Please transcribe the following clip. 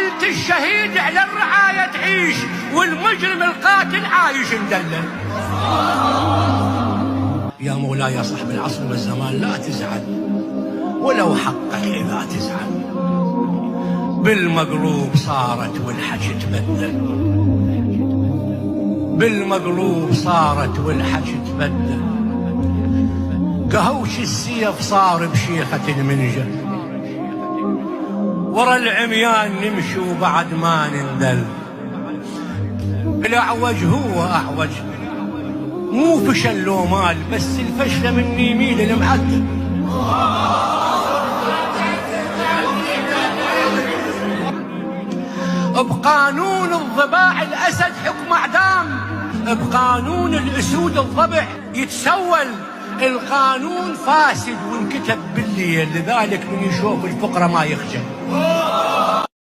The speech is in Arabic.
قلت الشهيد على الرعاية تعيش والمجرم القاتل عايش مدلل. يا مولاي صاحب العصر والزمان لا تزعل ولو حقك إذا تزعل، بالمقلوب صارت والحكي تبدل، بالمقلوب صارت والحكي تبدل. قهوش السيف صار بشيخة المنجة، ورا العميان نمشي وبعد ما نندل. الأعوج هو أعوج مو فشل لو مال، بس الفشلة من يميل المعدل. بقانون الضباع الأسد حكم اعدام، بقانون الأسود الضبع يتسول. القانون فاسد وانكتب بالليل، لذلك من يشوف الفقرة ما يخجل.